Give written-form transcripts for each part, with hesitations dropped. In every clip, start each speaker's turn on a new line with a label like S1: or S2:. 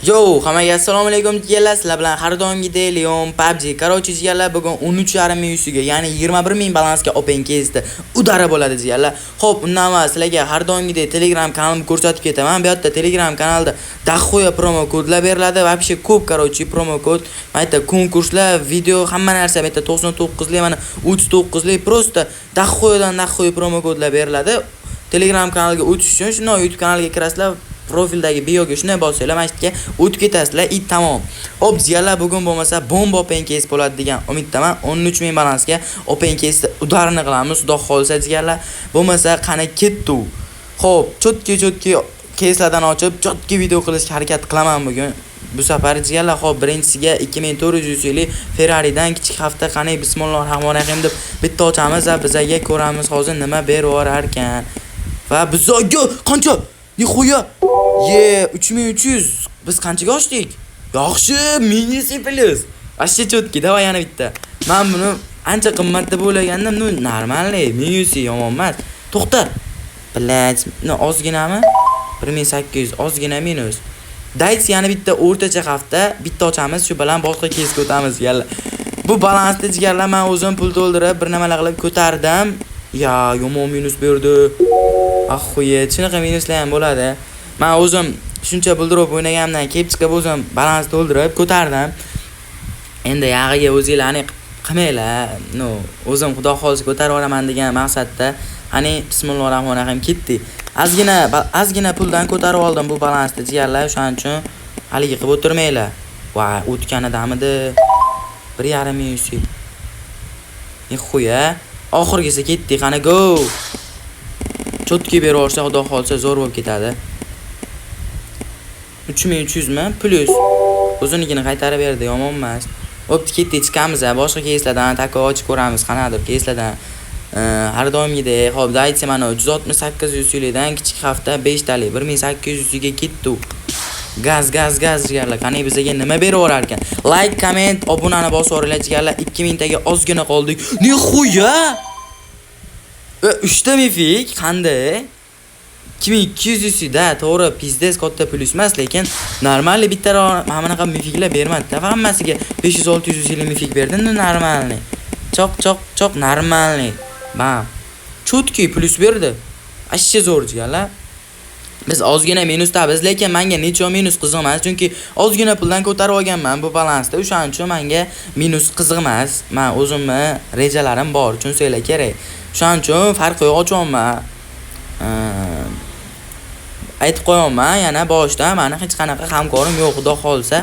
S1: Yo, hammaga assalomu alaykum jigarlar. Sizlar bilan har doimgidek Leon PUBG. Qarochi jigarlar, bugun 13,5 ming yusiga, ya'ni 21 ming balansga open kezdi. Udara bo'ladi jigarlar. Xo'p, undan avval sizlarga har doimgidek Telegram kanalimni ko'rsatib ketaman. Bu yerda Telegram kanalda dahoya promo kodlar beriladi. Вообще ko'p qarochi promo kod. Mayta konkurslar, video, hamma narsa mayta 99 lik, mana 39 lik prosta dahoya promo kodlar beriladi. Telegram kanaliga o'tish uchun shunday YouTube kanaliga kirasizlar. Profildagi bioga shunday bosinglar, mana yerga o'tib ketasizlar. Tamom. Hop, jigarlar, bugun bo'lmasa bomba open case bo'ladi degan umiddaman. 13 ming balansga open case udarini qilamiz, xudo xolsa jigarlar. Bo'lmasa qani ketdi. Xo'p, chotki caselardan ochib, chotki video qilishga harakat qilaman bugun. Bu safar jigarlar, xo'p, birinchisiga 2400 lik Ferrari'dan kichik hafta qani bismillahirrohmanirrohim deb bitta ochamiz va bizaga ko'ramiz hozir nima berar ekan. Va bizaga qancha Nixuya. 3300. Biz qanchaga ochdik? Yaxshi, minus plus. Ashcha chotki, davay yana bitta. Men buni ancha qimmatda bo'lagandim, normalniy, minus yomon emas. To'xta. Blach, ozginami? 1800, ozgina minus. Dayts yana bitta o'rtacha hafta, bitta ochamiz, shu bilan boshqa kesga o'tamiz jigarlar. Bu balansni jigarlar men o'zim pul to'ldirib, bir nimalar qilib ko'tardim. Ya, yomon minus berdi. Ahuyet, shunaqa minuslar ham bo'ladi. Men o'zim shuncha bildirib o'ynaganimdan kelib chiqib o'zim balans to'ldirib ko'tardim. Endi yag'iga o'zinglarni qilmanglar. O'zim xudo xolisi ko'tarib olaman degan maqsadda, hani bismillahirrohmanirrohim ketdi. Azgina puldan ko'tarib oldim bu balansni jigarlar, shuning uchun haligi qilib o'tirmanglar. Va o'tganidamidi 1,5 ming yusi. Nixuya, oxirgisi ketdi, qani go. Chotki beraversa xudo xolsa zo'r bo'lib ketadi. 3300 mi? Plus. O'zinikini qaytarib berdi, yomon emas. Bo'pti, ketdi, chiqamiz. Boshqa keyslardan takka ochib ko'ramiz, qanadir keyslardan. Har doimgidek, xo'p, daytsa mana 368 yusilikdan kichik hafta 5 talik 1800 yusiga ketdi. Gaz jigarlar. Qani bizga nima beraverar ekan? Like, comment, obunani bosaveringlar jigarlar. 2000 taga ozgina qoldik. Nixuya! 3 ta mifik qanday? 2200 da, to'g'ri, pizdes katta plus emas, lekin normalniy bitta mana bunaqa mifiklar bermadi-da. Hammasiga 500-600 yillik mifik berdi, normalniy. Choq normalniy. Bam. Chotki plus berdi. Ashcha zo'r jigarlar. Biz ozgina minusdamiz, lekin menga necha minus qiziq emas, chunki ozgina puldan ko'tarib olganman bu balansda. O'shaning uchun menga minus qiziq emas. Men o'zimni rejalarim bor, tushunsangiz kerak. Shuning uchun farqi yo'q, ochaman. Aytib qo'yaman, yana boshda meni hech qanaqa hamkorim yo'q, xudo xolsa.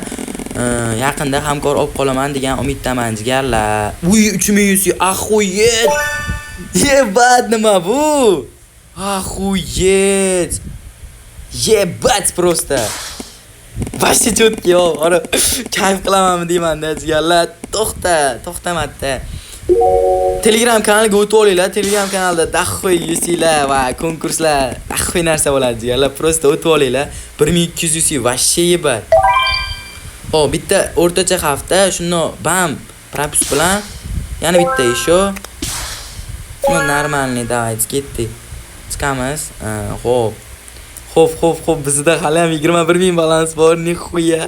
S1: Yaqinda hamkor olib qolaman degan umiddaman jigarlar. Uy, 3100, ahuyet. Yebat nima bu? Ahuyet. Yebat prosta. Boshqa chotki yo'q, ora kayf qilamanmi deyman-da jigarlar. To'xtamatda. Telegram kanaliga o'tib olinglar. Telegram kanalda dahoy yusilar va konkurslar, dahoy narsa bo'ladi jigarlar. Prosta o'tib olinglar. 1200 yusi vashshe yebat. Xo'p, bitta o'rtacha hafta shunday bam propus bilan yana bitta isho. Shuni normalniy davayt ketdi. Chiqamiz. Xo'p, bizda hali ham 21 ming balans bor, nixuya.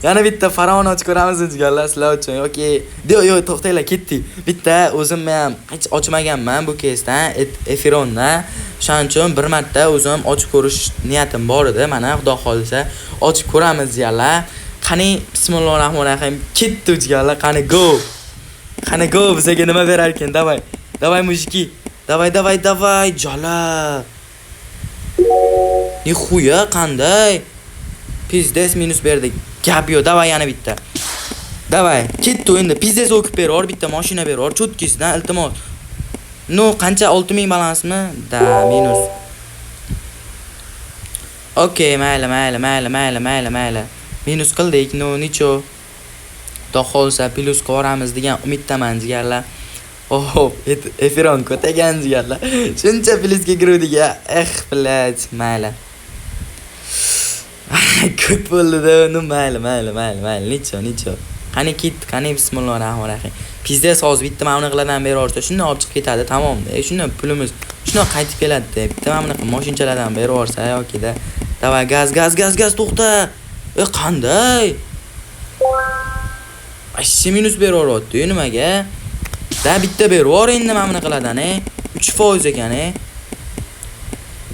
S1: Yana bitta faraon ochib ko'ramiz jigarlar sizlar uchun. Yoki, yo'q, to'xtanglar, ketdi. Bitta o'zim ham hech ochmaganman bu kesdan, Efironna. Shuning uchun bir marta o'zim ochib ko'rish niyatim bor edi. Mana xudo xolisa ochib ko'ramiz jigarlar. Qani bismillahirrohmanirrohim ketdi jigarlar, qani go. Bizga nima berar ekan? Davay mujiki. Davay jala. Nixuya qanday? Pizdes minus berdik. Gap yo'q, davay yana bitta. Davay, ketdi endi. Pizdes o'kib berar, bitta mashina berar, chotkisidan iltimos. Qancha 6000 balansmi? Da, minus. Okay, mayli. Minus qildik, nicho. Xudo plus qilamiz degan umiddaman jigarlar. Hop, Efiron ko'tagan jigarlar. Shuncha plusga kiruvdik-a. Blach, mayli. Ko'p bo'ldi-da, mayli. Nicho. Qani qani bismillahirrohmanirrohim. Pizda soz bitta mana bunaqa beraversa, shunday olib chiqib ketadi, tamom. Shunday pulimiz shunday qaytib keladi. Bitta mana bunaqa mashinchalardan beraversa yoki-da. Davay, gaz, to'xta. Qanday? 80 minus beraveradi, nimaga? Da bitta berib endi mana buni qiladan, 3% ekan,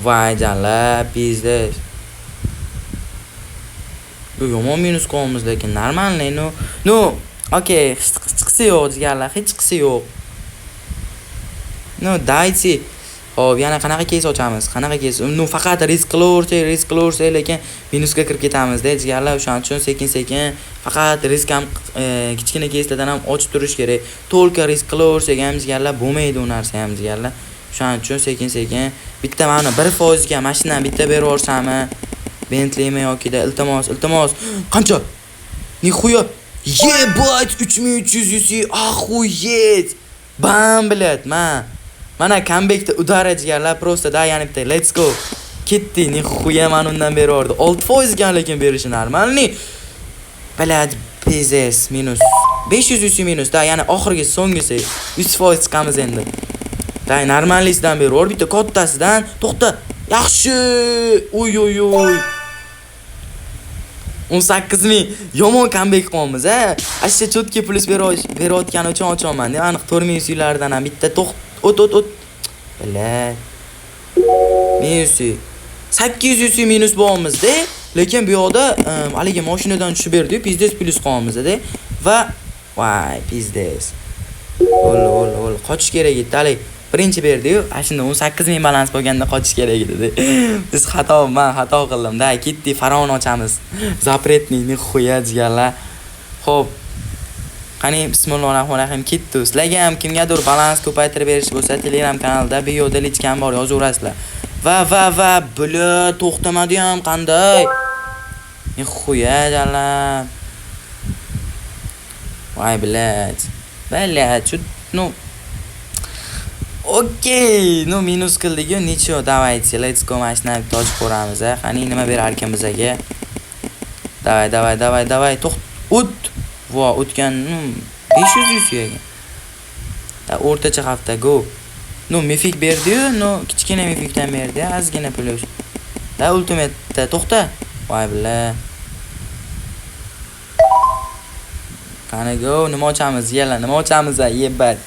S1: Voy jalla, bizda. Bu yomon minus qo'yamiz, lekin normalniy, no, okey, hech qisi yo'q jigarlar, hech qisi yo'q. No, daysi. Xo'p, yana qanaqa kes ochamiz? Qanaqa kes? No, faqat risk qilaversak, lekin minusga kirib ketamiz-da, jigarlar. O'shaning uchun sekin-sekin faqat risk ham kichkina keslardan ham ochib turish kerak. To'lqa risk qilaversak ham jigarlar bo'lmaydi u narsa ham jigarlar. O'shaning uchun sekin-sekin bitta mana 1% ga mashinani bitta berib yuborsammi? Bentleymi yokida iltimos. Qancha? Nixuya. Yebать 3300 yusi. Ахуеть. Bam bilet, Mana comebackda udara jigarlar, просто da yana bitta. Let's go. Ketdi, nixuya mana undan beraverdi. 6% ga lekin berishi normalniy. Bilet bizes minus 500 yusi minus da yana oxirgi so'ngisi 100% chiqamiz endi. Da normallisidan beraver, bitta kattasidan. To'xta. Yaxshi. Oy. 18.000 yomon comeback qilamiz, Ashcha chotki plus berayotgani uchun ochaman. Aniq 4000 yuzlardan ham bitta o't. Bilat. Minus 800 minus bo'lamiz-da, lekin bu yoqda haligi mashinadan tushib berdi, biznes plus qilamiz-da. Va voy, biznes. Ol, qochish kerak edi, hali birinchi berdi-yu, shunda 18000 balans bo'lganda qochish kerak edi. Biz men xato qildim-da, ketdi, faravon ochamiz. Zapretni nixuya jigarlar. Xo'p. Qani bismillahirrohmanirrohim ketdi. Sizlarga ham kimgadir balans ko'paytirib berish bo'lsa, Telegram kanalda videoda linkam bor, yozaverasizlar. Va bula to'xtamadi ham qanday? Nixuya jalan. Voy bilat. No. Okey, no minus qildik-ku, nicho, давайте, let's go mashinani toj ko'ramiz, Qani nima berar ekan bizaga? Davay, o't. Vo, o'tgan 500 yusiyaga. O'rtacha hafta go. No mifik berdi-yu, no kichkina mifikdan berdi, ozgina plus. Ultimate to'xta. Voy billa. Qani go, nima ochamiz, nima ochamiz, yebat.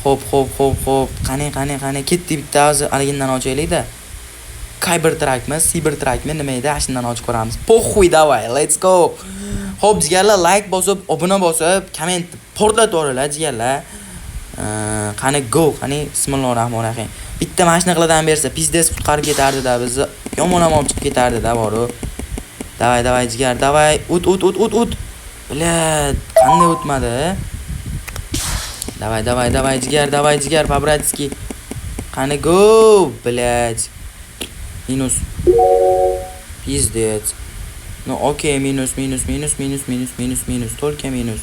S1: Xo'p. Qani ketdi bitta hozir aligindan ochaylik-da. Cybertruckmi, nima edi? Ashundan ochib ko'ramiz. Poxuy, davay, let's go. Xo'p, jigarlar, like bosib, obuna bosib, komment portlatib yuboringlar, jigarlar. Qani go, qani bismillahirrohmanirrohim. Bitta mashina qiladan bersa, pizdes qutqarib ketardi-da, bizni yomon chiqib ketardi-da, boru. Davay, jigar, davay. O't. Bilat, qanday o'tmadi? Davay, jigar, Pabratski. Qani go, bilat. Minus. Pizdet. No, okey, minus. To'lka minus.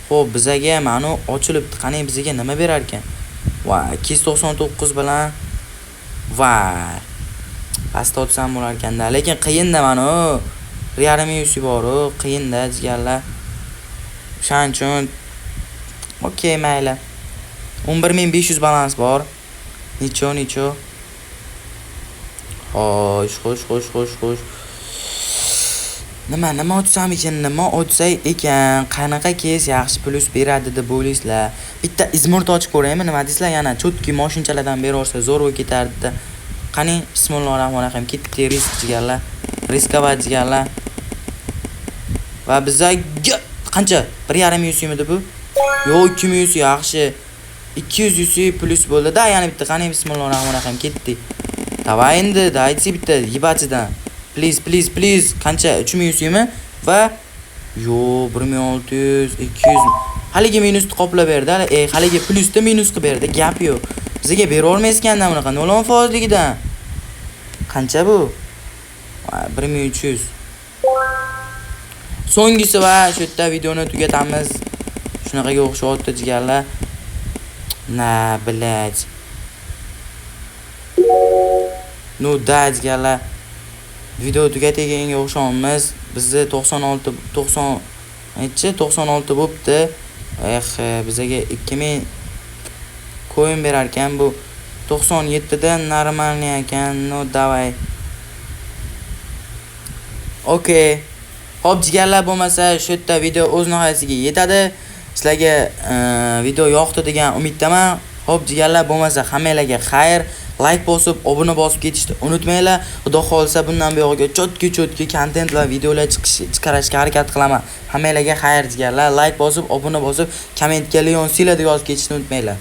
S1: Xo'p, bizaga mana ochilibdi. Qani bizga nima berar ekan? Voy, 299 bilan. Voy. Pastda o'tsam bo'lar ekan-da, lekin qiyin-da mana. 1.5 yusi bor-ku, qiyin-da jigarlar. O'shaning uchun okey, mayli. 11500 balans bor. Nicho. Xo'sh. Nima ochsam ekan, qanaqa kes yaxshi plus beradi deb o'ylaysizlar? Bitta izmurt ochib ko'raymi, nima deysizlar? Yana chotki mashinchalardan beraversa zo'r bo'lib ketardi. Qani bismillahirrohmanirrohim, ketdi risk jigarlar. Riskovat jigarlar. Va bizaga qancha? 1.5 yusimi bu? Yo'q, 2000 yusi yaxshi. 200 yusi plus bo'ldi-da, yana bitta. Qani bismillahirrohmanirrohim, ketdi. Davay endi, daytsi bitta yibachidan. Please. Qancha? 3000 yusimi? Va yo'q, 1600, 200. Haligi minusni qoplab berdi. Haligi plusni minus qilib berdi. Gap yo'q. Bizga beravermaysiz-kanda bunaqa 0% ligidan. Qancha bu? 1300. So'nggisi va shu yerda videoni tugatamiz. Shunaqaga o'xshayapti jigarlar. Bilat. No, jigarlar. Video tugatganga o'xshaymiz. Bizni 96 bo'pti. Bizaga 2000 coin berar ekan, bu 97 dan normalniy ekan. No, davay. Okay. Xo'p, jigarlar bo'lmasa, shu yerda video o'z nihoyasiga yetadi. Sizlarga video yoqdi degan umiddaman. Xo'p, jigarlar bo'lmasa, hammanglarga xayr. Like bosib, obuna bosib ketishni unutmanglar. Xudo xolsa bundan buyog'iga chotki kontent va videolar chiqarishga harakat qilaman. Hammanglarga xayr jigarlar. Like bosib, obuna bosib, kommentga Leon Sila deb yozib ketishni unutmanglar.